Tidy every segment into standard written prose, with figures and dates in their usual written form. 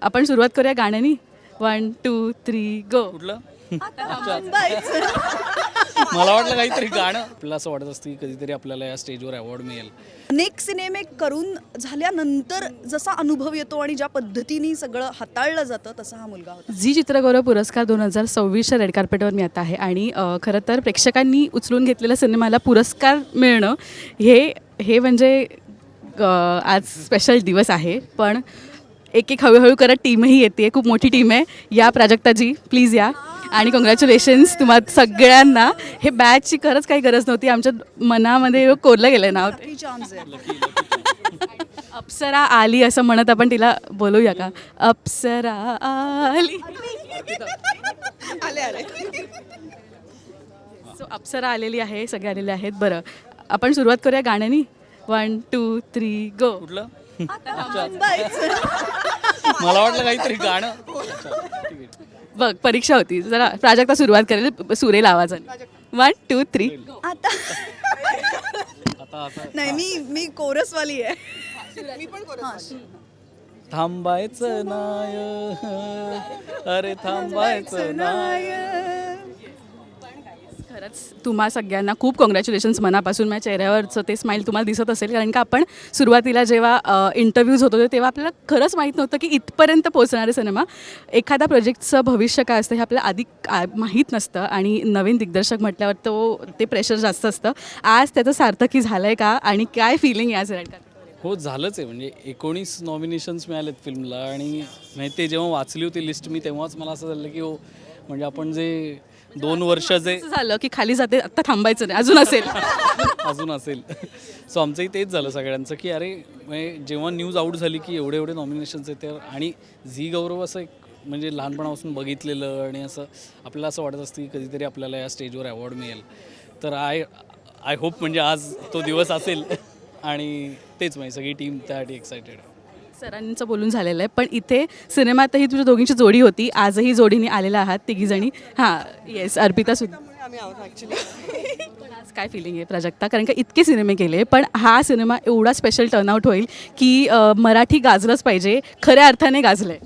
आपण सुरुवात करूया गाण्यानी. 1 2 3 गो. कुठलं? मला वाटलं काहीतरी गाणं. आपल्याला असं वाटत असतं की कधीतरी आपल्याला या स्टेजवर अवॉर्ड मिळेल. अनेक सिनेमे करून झाल्यानंतर जसा अनुभव येतो आणि ज्या पद्धतीने सगळं हाताळलं जातं तसा हा मुलगा होता. झी चित्रगौरव पुरस्कार 2026च्या रेड कार्पेटवर मी आता आहे आणि खरं तर प्रेक्षकांनी उचलून घेतलेल्या सिनेमाला पुरस्कार मिळणं हे म्हणजे आज स्पेशल दिवस आहे. पण एक हळूहळू करत टीमही येते, खूप मोठी टीम आहे. या प्राजक्ताजी प्लीज या आणि कॉंग्रॅच्युलेशन्स तुम्हा सगळ्यांना. हे बॅचची खरंच काही गरज नव्हती, आमच्या मनामध्ये कोरलं गेलं नाव. चान्स आहे. अप्सरा आली असं म्हणत आपण तिला बोलूया का? अप्सरा आली. आले सो अप्सरा आलेली आहे, सगळे आलेले आहेत. बरं आपण सुरुवात करूया गाण्यानी. 1 2 3 गो. कुठलं? मला वाटलं काहीतरी गाणं. बघ परीक्षा होती, जरा प्राजक्ता सुरुवात करेल सुरेल आवाजाने. 1 2 3 आता आता नाही मी कोरसवाली आहे. मी पण कोरस. थांबायचं नाय, अरे थांबायचं नाय. खरंच तुम्हा सगळ्यांना खूप कॉंग्रॅच्युलेशन्स मनापासून. माझ्या चेहऱ्यावरचं ते स्माईल तुम्हाला दिसत असेल, कारण का आपण सुरुवातीला जेव्हा इंटरव्ह्यूज होत होते तेव्हा आपल्याला खरंच माहीत नव्हतं की इथपर्यंत पोहोचणारे सिनेमा. एखाद्या प्रोजेक्टचं भविष्य काय असतं हे आपल्याला आधी माहीत नसतं आणि नवीन दिग्दर्शक म्हटल्यावर ते प्रेशर जास्त असतं. आज त्याचं सार्थकी झालं आहे का आणि काय फिलिंग आहे आज रेड कार्पेटवर? हो झालंच आहे. म्हणजे 19 नॉमिनेशन्स मिळालेत फिल्मला आणि म्हणजे ते जेव्हा वाचली होती लिस्ट मी तेव्हाच मला असं झालं की हो म्हणजे आपण जे 2 वर्ष जे असं झालं की खाली जाते आत्ता थांबायचं नाही, अजून असेल. अजून असेल. सो आमचंही तेच झालं सगळ्यांचं की अरे म्हणजे जेव्हा न्यूज आऊट झाली की एवढे नॉमिनेशन्स आहेत तर आणि झी गौरव असं एक म्हणजे लहानपणापासून बघितलेलं आणि असं आपल्याला असं वाटत असतं की कधीतरी आपल्याला या स्टेजवर अवॉर्ड मिळेल. तर आय होप म्हणजे आज तो दिवस असेल आणि तेच म्हणजे सगळी टीम त्यासाठी एक्सायटेड आहे. सरांचं बोलून झालेलं आहे. पण इथे सिनेमातही तुझ्या दोघींची जोडी होती, आजही जोडीने आलेला आहात तिघीजणी. हां येस, अर्पिता सुद्धा. आम्ही आहोत ॲक्च्युली. पण आज काय फिलिंग आहे प्राजक्ता? कारण का इतके सिनेमे केले पण हा सिनेमा एवढा स्पेशल टर्नआउट होईल की मराठी गाजलंच पाहिजे, खऱ्या अर्थाने गाजलंय.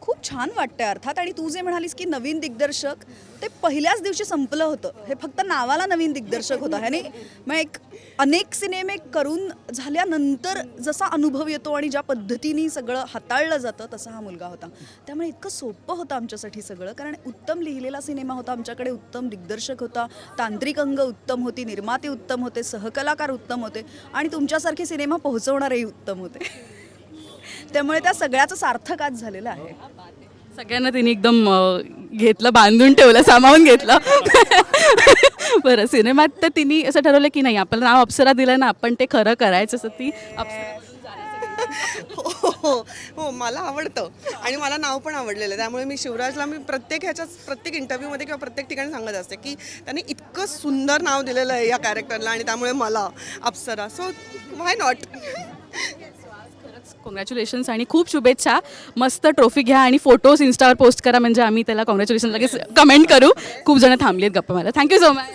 खूप छान वाटतंय अर्थात. आणि तू जे म्हणालीस की नवीन दिग्दर्शक ते पहिल्याच दिवशी संपलं होतं. हे फक्त नावाला नवीन दिग्दर्शक होता ह्याने मग अनेक सिनेमे करून झाल्यानंतर जसा अनुभव येतो आणि ज्या पद्धतीने सगळं हाताळलं जातं तसा हा मुलगा होता. त्यामुळे इतकं सोपं होतं आमच्यासाठी सगळं, कारण उत्तम लिहिलेला सिनेमा होता आमच्याकडे, उत्तम दिग्दर्शक होता, तांत्रिक अंग उत्तम होती, निर्माते उत्तम होते, सहकलाकार उत्तम होते आणि तुमच्यासारखे सिनेमा पोहोचवणारेही उत्तम होते. त्यामुळे त्या सगळ्याचं सार्थक आज झालेलं आहे. सगळ्यांना तिने एकदम घेतलं, बांधून ठेवलं, सामावून घेतलं. बरं सिनेमात तर तिने असं ठरवलं की नाही आपलं नाव अप्सरा दिलं ना आपण ते खरं करायचं, असं ती हो मला आवडतं आणि मला नाव पण आवडलेलं आहे. त्यामुळे मी शिवराजला प्रत्येक इंटरव्ह्यूमध्ये किंवा प्रत्येक ठिकाणी सांगत असते की त्याने इतकं सुंदर नाव दिलेलं आहे या कॅरेक्टरला आणि त्यामुळे मला अप्सरा. So why not. कॉंग्रॅच्युलेशन्स आणि खूप शुभेच्छा. मस्त ट्रॉफी घ्या आणि फोटोज इन्स्टावर पोस्ट करा म्हणजे आम्ही त्याला कॉंग्रॅच्युलेशन लगेच कमेंट करू. खूप जण थांबली आहेत गप्पा मला. Thank you so much.